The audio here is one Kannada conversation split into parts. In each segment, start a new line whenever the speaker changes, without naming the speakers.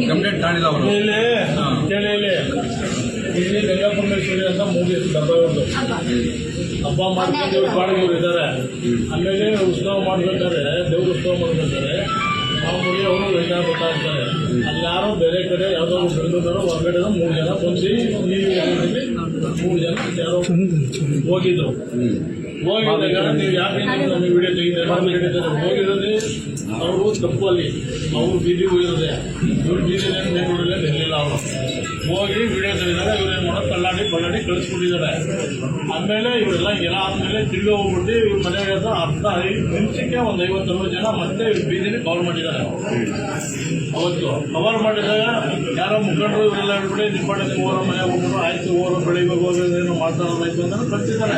ಕಂಪ್ಲೇಂಟ್ ಕಾಣಿಲ್ಲ ಅವರು ಇಲ್ಲಿ ಗಂಗಾಪರಮೇಶ್ವರಿ ಅಂತ ಮೂವಿ ಡಬ್ಬ ಹಬ್ಬ ಮಾಡ್ಕೊಂಡು ಬಾಡಿಗೆವ್ರು ಇದ್ದಾರೆ. ಆಮೇಲೆ ಉತ್ಸವ ಮಾಡ್ಬೇಕಾದ್ರೆ ದೇವ್ರ ಉತ್ಸವ ಮಾಡ್ಬೇಕಾದ್ರೆ ಮಾಮೂಲಿ ಅವರು ವೆಂಡ ಬರ್ತಾ ಇರ್ತಾರೆ. ಅಲ್ಲಿ ಯಾರೋ ಬೇರೆ ಕಡೆ ಯಾವುದೋ ಬೆಂಗಳೂರು ಹೊರಗಡೆ 3 ಜನ ಬಂದು ಈ 3 ಜನ ಯಾರೋ ಹೋಗಿದ್ರು. ಹೋಗಿದ್ದಾಗ ನೀವು ಯಾಕೆ ನಮಗೆ ವಿಡಿಯೋ ತೆಗಿತಾರೆ ಹೋಗಿರೋದೇ ಅವರು ತಪ್ಪಲ್ಲಿ ಅವರು ಬೀದಿ ಹೋಗಿರೋದೆ. ಇವ್ರು ಬೀದಿನೇ ಬೆಂಗಳೂರಲ್ಲೇ ಬರಲಿಲ್ಲ. ಅವರು ಹೋಗಿ ವಿಡಿಯೋ ತೆಗೆದಾಗ ಇವ್ರೇನು ಮಾಡೋದು ಬಳ್ಳಾಡಿ ಕಳಿಸ್ಬಿಟ್ಟಿದ್ದಾರೆ. ಆಮೇಲೆ ಇವರೆಲ್ಲ ಎಲ್ಲ ಆದಮೇಲೆ ತಿರುಗಿ ಹೋಗ್ಬಿಟ್ಟು ಇವ್ರ ಮನೆಗೆ ಅರ್ಧ ನಿಮಿಷಕ್ಕೆ ಒಂದು 50-60 ಜನ ಮತ್ತೆ ಬೀದಿನೇ ಕವರ್ ಮಾಡಿದ್ದಾರೆ. ಅವತ್ತು ಕವರ್ ಮಾಡಿದಾಗ ಯಾರೋ ಮುಖಂಡರು ಇವರೆಲ್ಲ ಹೇಳ್ಬಿಟ್ಟು ನಿಂಪಾಟಕ್ಕೆ ಹೋರೋ ಮನೆ ಹೋಗ್ಬಿಟ್ಟು ಆಯ್ತು ಹೋರೋ ಬೆಳಿಗ್ಗೆ ಹೋಗೋದೇನು ಮಾತಾಡೋದಾಯ್ತು ಅಂತ ಬರ್ತಿದ್ದಾರೆ.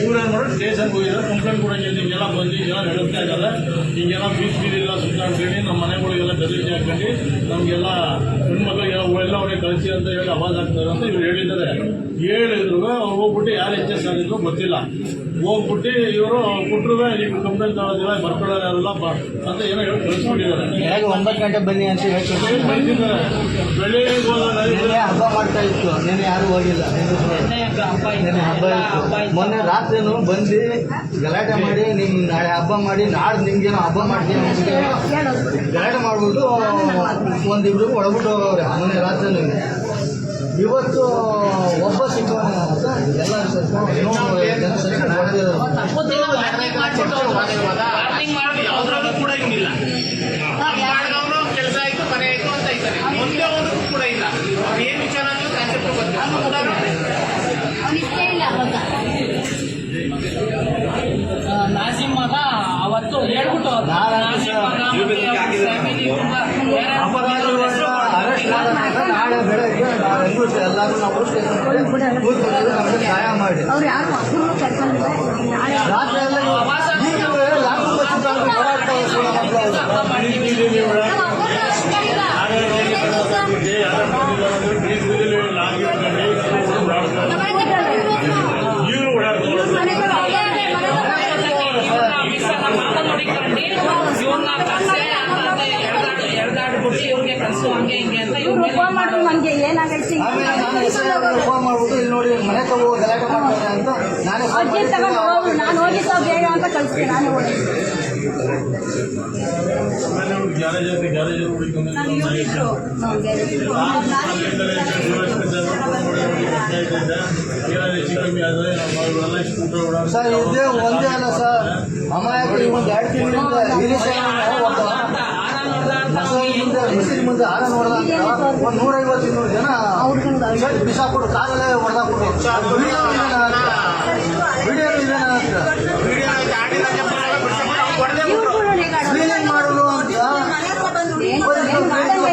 ಇವ್ರೇನು ಮಾಡೋದು ಸ್ಟೇಷನ್ಗೆ ಹೋಗಿದ್ದಾರೆ. ಕಂಪ್ಲೇಂಟ್ ಕೂಡ ಹಿಂಗೆಲ್ಲ ಬಂದು ಹಿಂಗೆಲ್ಲ ನಡೆಸ್ತಾ ಇದ್ದಾರೆ. ಹಿಂಗೆಲ್ಲ ಬೀದಿಲ್ಲ ಸುತ್ತಾಡ್ಕೊಂಡು ನಮ್ಮ ಮನೆಗಳಿಗೆಲ್ಲ ಗದರಿಕೆ ಹಾಕೊಂಡು ನಮಗೆಲ್ಲ ಹೆಣ್ಮಕ್ಳಿಗೆ ಎಲ್ಲ ಅವರೇ ಕಳಿಸಿ ಅಂತ ಹೇಳಿ ಆವಾಜ್ ಆಗ್ತಾರೆ ಅಂತ ಇವ್ರು ಹೇಳಿದ್ದಾರೆ. ಹೇಳಿದ್ರು ಅವ್ರು ಹೋಗ್ಬಿಟ್ಟು ಯಾರು HS ಆಗಿದ್ರು ಗೊತ್ತಿಲ್ಲ. ಹೋಗ್ಬಿಟ್ಟು ಇವರು ಕೊಟ್ಟರು ನೀವು ಕಂಪ್ಲೇಂಟ್ ತಗೋದಿಲ್ಲ ಬರ್ಕೊಳ್ಳೋರು ಯಾರೆಲ್ಲ ಅಂತ ಏನೋ ಹೇಳಿ ಕಳಿಸ್ಬಿಟ್ಟಿದ್ದಾರೆ.
9 ಗಂಟೆ ಬನ್ನಿ ಅಂತ ಹೇಳ್ತಾರೆ.
ಬೆಳಿಗ್ಗೆ
ಹಬ್ಬ ಮಾಡ್ತಾ ಇತ್ತು. ನೆನೆ ಯಾರು ಹೋಗಿಲ್ಲ. ಹಬ್ಬ ಇತ್ತು. ಮೊನ್ನೆ ರಾತ್ರಿನೂ ಬಂದು ಗಲಾಟೆ ಮಾಡಿ ನಿಮ್ ನಾಳೆ ಹಬ್ಬ ಮಾಡಿ ನಾಡ್ದು ನಿಮ್ಗೇನೋ ಹಬ್ಬ ಮಾಡ್ತೀವಿ ಗಲಾಟೆ ಮಾಡ್ಬಿಟ್ಟು ಒಂದಿಬ್ರು ಒಳಬಿಟ್ಟು ಹೋಗವ್ರೆ. ಮೊನ್ನೆ ರಾತ್ರಿನೂ ಇವತ್ತು ಒಬ್ಬ ಸಿಕ್ಕವನ ಅಂತ ಎಲ್ಲ
ಕೂಡ ಇಲ್ಲ. ಕೆಲಸ ಆಯ್ತು ಮನೆ ಆಯ್ತು ಅಂತ ಇದ್ದಾರೆ. ಒಂದೇ ಒಂದು ಕೂಡ ಇಲ್ಲ. ಅವ್ರು ಏನ್ ವಿಚಾರ ಕಾನ್ಸೆಪ್ಟ್
ನಾಸಿಂ ಮಗ ಅವತ್ತು ಹೇಳ್ಬಿಟ್ಟು
ನಾಳೆ ಬೆಳಗ್ಗೆ ಎಲ್ಲರೂ ನಾವು ಸಹಾಯ ಮಾಡಿ ರಾತ್ರಿ ಎಲ್ಲ
ಇವ್ರಿಗೆ ಕಳಿಸು ಹಂಗೆ ಹಿಂಗೆ ಅಂತ
ನಮ್ಗೆ ಏನಾಗೈತಿ
ಫೋನ್ ಮಾಡ್ಬಿಟ್ಟು ಇಲ್ಲಿ ನೋಡಿ ಮನೆ ತಗೋ ಗಲಾಟೆ ಮಾಡ್ತಾರೆ ಅಂತ ನಾನೇ
ಅರ್ಜೆಂಟ್ ತಗೊಂಡು ಹೋಗು ನಾನು ಹೋಗಿದ್ದ ಬೇಡ ಅಂತ ಕಳಿಸ್ತೀನಿ. ನಾನೇ ಹೋಗಿ
ಸರ್ ಇದೇ ಒಂದೇ ಅಲ್ಲ ಸರ್. ಅಮಾಯಕರು ಒಂದು 2 ತಿಂಗಳಿಂದ ಮಿಸ್ತ್ರಿ ಮುಂದೆ ಆರ ನೋಡ್ದ ಒಂದು 150-200 ಜನ ಬಿಸಾಕ್ಬಿಟ್ಟು ಕಾಲಲ್ಲೇ ಹೊಡೆದಾಕ್ಬಿಟ್ಟು ವಿಡಿಯೋ ಕ್ಲೀನಿಂಗ್ ಮಾಡೋದು ಅಂತ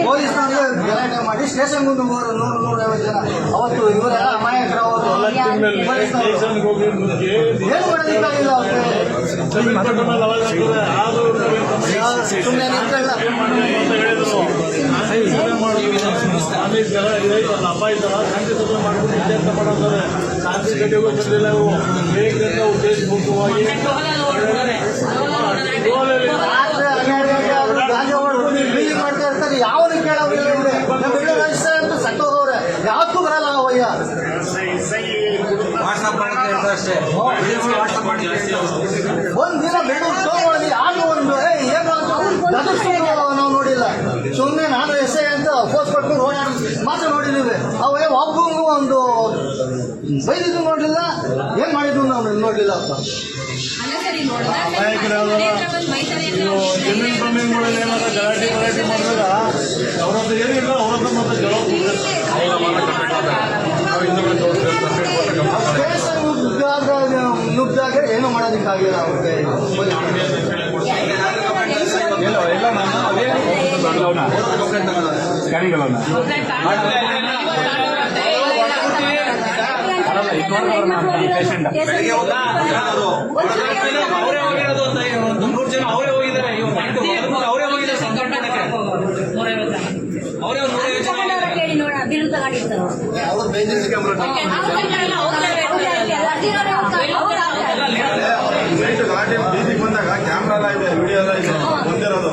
ಪೊಲೀಸ್ನವ್ರಿಗೆ ಗಲಾಟೆ ಮಾಡಿ ಸ್ಟೇಷನ್ ಮುಂದೆ 100-150 ಜನ ಅವತ್ತು ಇವರೆಲ್ಲ ಅಮಾಯಕರು. ಅವರು ಏನು ಮಾಡೋದಿಕ್ಕಾಗಿಲ್ಲ ಸುಮ್ಮನೆ ನಿಂತಿಲ್ಲ.
ಹಬ್ಬ ಇದ್ದಲ್ಲ ಶಾಂತಿ ಸಭೆ ಮಾಡ್ಕೊಂಡು ವಿದ್ಯಾರ್ಥ ಮಾಡೋದಾರೆ. ಶಾಂತಿ ಗಡ್ಡೆಗೂ ಬಂದಿಲ್ಲ. ಇವು ಬೇಕಂತ ಉದ್ದೇಶಪೂರ್ವಕವಾಗಿ
ಮಾಡ್ತಾ ಇರ್ತಾರೆ. ಯಾವ್ದು ಕೇಳೋದಿಲ್ಲ. ಇವ್ರೆ ನಮ್ಮ ಬೆಳ್ಳಿ ರಾಜಸ್ಥಾನ ಅಂತ ಸತ್ತೋದವ್ರೆ ಯಾವತ್ತೂ ಬರಲ್ಲ ಅವಯ್ಯ. ಒಂದಿನ ಬೆಳ್ಳು ತಗೊಂಡು ಯಾರು ಒಂದು ಏನು ನಾವು ನೋಡಿಲ್ಲ. ಸುಮ್ಮನೆ ನಾನು SI ಅಂತ ಫೋರ್ಸ್ ಪಡ್ಕೊಂಡು ಓಡಾಡಿ ಮಾತ್ರ ನೋಡಿದ್ದೀವಿ. ಅವೇ ಒಬ್ಬಂಗೂ ಒಂದು ಬೈದಿದ್ದು ನೋಡಲಿಲ್ಲ, ಏನ್ ಮಾಡಿದ್ದು ನಾವು ನೋಡಲಿಲ್ಲ.
ಜಮೀನ್ ಸ್ವಾಮಿಗಳಲ್ಲಿ ಏನಾದ್ರು ಗಲಾಟೆ ಮಾಡಿದಾಗ ಅವ್ರದ್ದು ಏನಿಲ್ಲ ಅವ್ರದ್ದು ಮತ್ತೆ
ನುಗ್ದಾಗ ಏನು ಮಾಡೋದಕ್ಕಾಗಲಿಲ್ಲ ಅವ್ರಿಗೆ.
ಗಾಡಿಗಳನ್ನ
ಹೆಣ್ಮಕ್ಳು ಹೋಗಿರೋದು
ಬೆಳಿಗ್ಗೆ ಹೋದ
ಅವರೇ ಹೋಗಿರೋದು ಅಂತ 300 ಜನ ಅವರೇ ಹೋಗಿದ್ದಾರೆ. ಇವ್ರು ಅವರೇ ಹೋಗಿದ್ದಾರೆ ಸಂಘಟನೆಗೆ. ಅವರೇ 150 ಜನ
ತಗೊಂಡವ್ರ ಕೇಳಿ ನೋಡೋಣ ಬಿಲ್ ತಗೊಂಡಿರ್ತಾರೆ
ಅವ್ರು ಬೇಜಾರು ಕ್ಯಾಮ್ರಾ
ಗಲಾಟೆ ಬೀದಿಗೆ ಬಂದಾಗ ಕ್ಯಾಮ್ರಾ ಎಲ್ಲ ಇದೆ, ವಿಡಿಯೋ ಎಲ್ಲ ಇದೆ, ಬಂದಿರೋದು